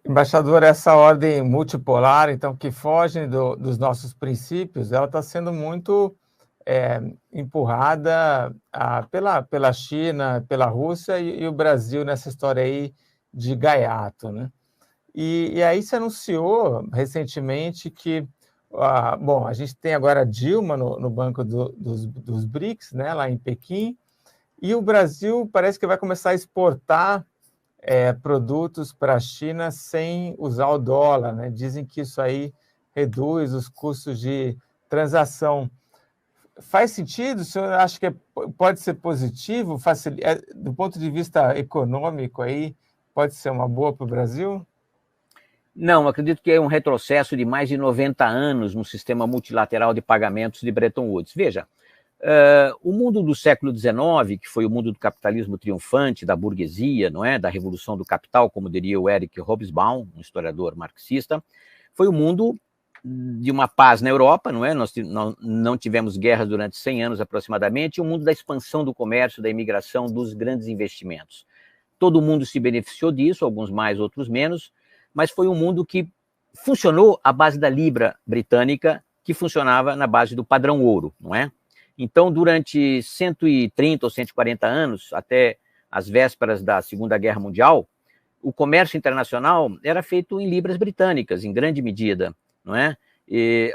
Embaixador, essa ordem multipolar, então, que foge dos nossos princípios, ela está sendo muito empurrada pela China, pela Rússia e o Brasil nessa história aí de gaiato, né? E aí se anunciou recentemente que, bom, a gente tem agora a Dilma no banco dos BRICS, né, lá em Pequim, e o Brasil parece que vai começar a exportar produtos para a China sem usar o dólar, né? Dizem que isso aí reduz os custos de transação. Faz sentido? O senhor acha que pode ser positivo? Do ponto de vista econômico, aí, pode ser uma boa para o Brasil? Não, acredito que é um retrocesso de mais de 90 anos no sistema multilateral de pagamentos de Bretton Woods. Veja, o mundo do século XIX, que foi o mundo do capitalismo triunfante, da burguesia, não é, da revolução do capital, como diria o Eric Hobsbawm, um historiador marxista, foi o mundo de uma paz na Europa, não é? Nós não tivemos guerras durante 100 anos aproximadamente, e o mundo da expansão do comércio, da imigração, dos grandes investimentos. Todo mundo se beneficiou disso, alguns mais, outros menos, mas foi um mundo que funcionou à base da libra britânica, que funcionava na base do padrão ouro, não é? Então, durante 130 ou 140 anos, até as vésperas da Segunda Guerra Mundial, o comércio internacional era feito em libras britânicas, em grande medida, não é?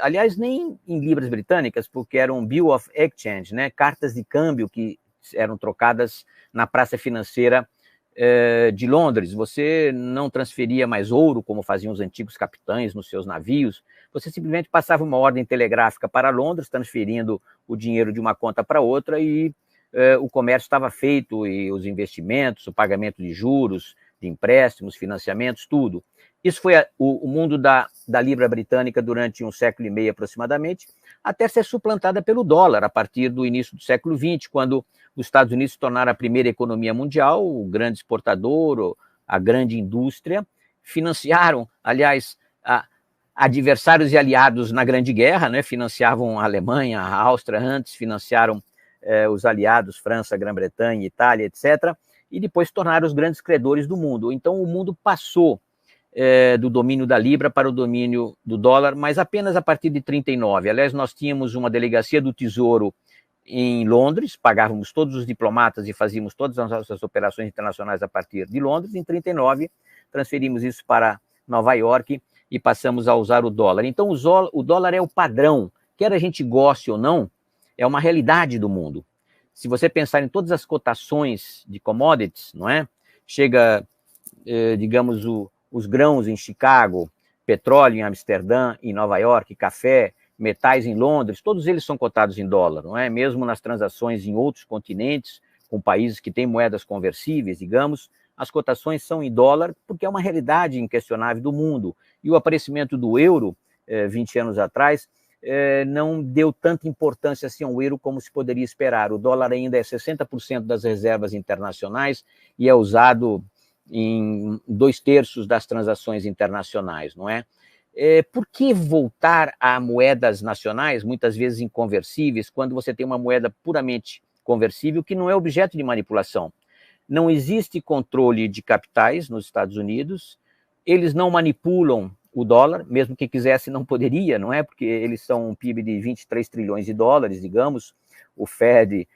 Aliás, nem em libras britânicas, porque eram Bill of Exchange, né? Cartas de câmbio que eram trocadas na praça financeira de Londres. Você não transferia mais ouro, como faziam os antigos capitães nos seus navios, você simplesmente passava uma ordem telegráfica para Londres, transferindo o dinheiro de uma conta para outra, e o comércio estava feito, e os investimentos, o pagamento de juros, de empréstimos, financiamentos, tudo. Isso foi o mundo da libra britânica durante um século e meio aproximadamente, até ser suplantada pelo dólar a partir do início do século XX, quando os Estados Unidos se tornaram a primeira economia mundial, o grande exportador, a grande indústria, financiaram, aliás, adversários e aliados na Grande Guerra, né? Financiavam a Alemanha, a Áustria antes, financiaram os aliados, França, Grã-Bretanha, Itália, etc., e depois se tornaram os grandes credores do mundo. Então o mundo passou do domínio da libra para o domínio do dólar, mas apenas a partir de 1939. Aliás, nós tínhamos uma delegacia do Tesouro em Londres, pagávamos todos os diplomatas e fazíamos todas as nossas operações internacionais a partir de Londres. Em 1939, transferimos isso para Nova York e passamos a usar o dólar. Então, o dólar é o padrão, quer a gente goste ou não, é uma realidade do mundo. Se você pensar em todas as cotações de commodities, não é? Chega, digamos, os grãos em Chicago, petróleo em Amsterdã, em Nova York, café, metais em Londres, todos eles são cotados em dólar, não é? Mesmo nas transações em outros continentes, com países que têm moedas conversíveis, digamos, as cotações são em dólar, porque é uma realidade inquestionável do mundo. E o aparecimento do euro, 20 anos atrás, não deu tanta importância assim ao euro como se poderia esperar. O dólar ainda é 60% das reservas internacionais e é usado em 2/3 das transações internacionais, não é? Por que voltar a moedas nacionais, muitas vezes inconversíveis, quando você tem uma moeda puramente conversível que não é objeto de manipulação? Não existe controle de capitais nos Estados Unidos, eles não manipulam o dólar, mesmo que quisesse não poderia, não é? Porque eles são um PIB de 23 trilhões de dólares, digamos, o Fed,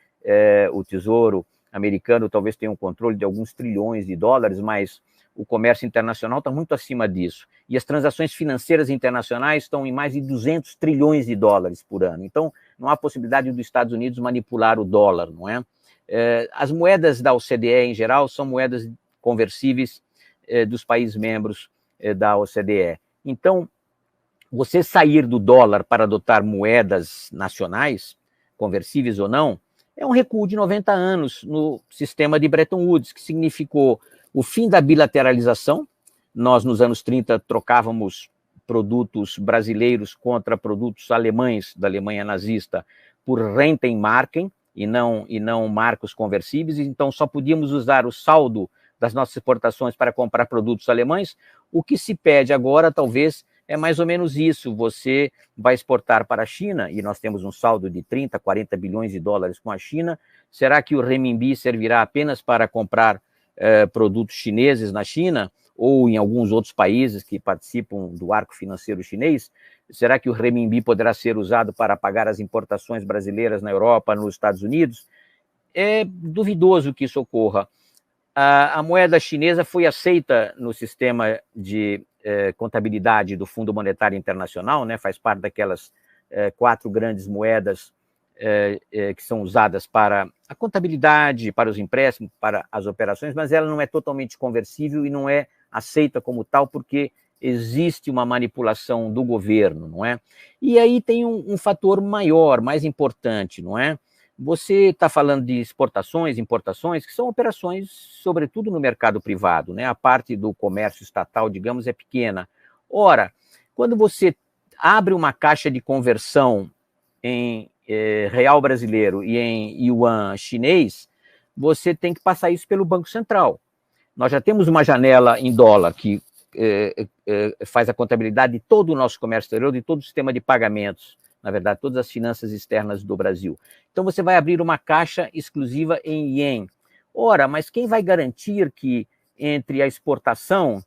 o Tesouro americano talvez tenha um controle de alguns trilhões de dólares, mas o comércio internacional está muito acima disso. E as transações financeiras internacionais estão em mais de 200 trilhões de dólares por ano. Então, não há possibilidade dos Estados Unidos manipular o dólar, não é? As moedas da OCDE, em geral, são moedas conversíveis dos países membros da OCDE. Então, você sair do dólar para adotar moedas nacionais, conversíveis ou não, é um recuo de 90 anos no sistema de Bretton Woods, que significou o fim da bilateralização. Nós, nos anos 30, trocávamos produtos brasileiros contra produtos alemães, da Alemanha nazista, por Rentenmarken, e não marcos conversíveis, então só podíamos usar o saldo das nossas exportações para comprar produtos alemães. O que se pede agora, talvez, é mais ou menos isso. Você vai exportar para a China, e nós temos um saldo de 30, 40 bilhões de dólares com a China. Será que o renminbi servirá apenas para comprar produtos chineses na China? ou em alguns outros países que participam do arco financeiro chinês, será que o renminbi poderá ser usado para pagar as importações brasileiras na Europa, nos Estados Unidos? É duvidoso que isso ocorra. A moeda chinesa foi aceita no sistema de contabilidade do Fundo Monetário Internacional, né? Faz parte daquelas 4 grandes moedas que são usadas para a contabilidade, para os empréstimos, para as operações, mas ela não é totalmente conversível e não é aceita como tal, porque existe uma manipulação do governo, não é? E aí tem um fator maior, mais importante, não é? Você está falando de exportações, importações, que são operações, sobretudo no mercado privado, né? A parte do comércio estatal, digamos, é pequena. Ora, quando você abre uma caixa de conversão em real brasileiro e em yuan chinês, você tem que passar isso pelo Banco Central. Nós já temos uma janela em dólar que faz a contabilidade de todo o nosso comércio exterior, de todo o sistema de pagamentos, na verdade, todas as finanças externas do Brasil. Então, você vai abrir uma caixa exclusiva em ien. Ora, mas quem vai garantir que entre a exportação,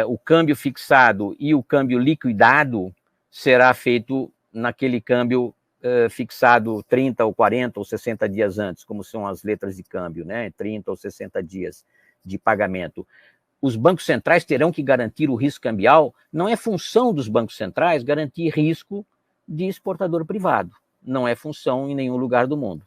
o câmbio fixado e o câmbio liquidado será feito naquele câmbio fixado 30 ou 40 ou 60 dias antes, como são as letras de câmbio, né? 30 ou 60 dias de pagamento. Os bancos centrais terão que garantir o risco cambial. Não é função dos bancos centrais garantir risco de exportador privado. Não é função em nenhum lugar do mundo.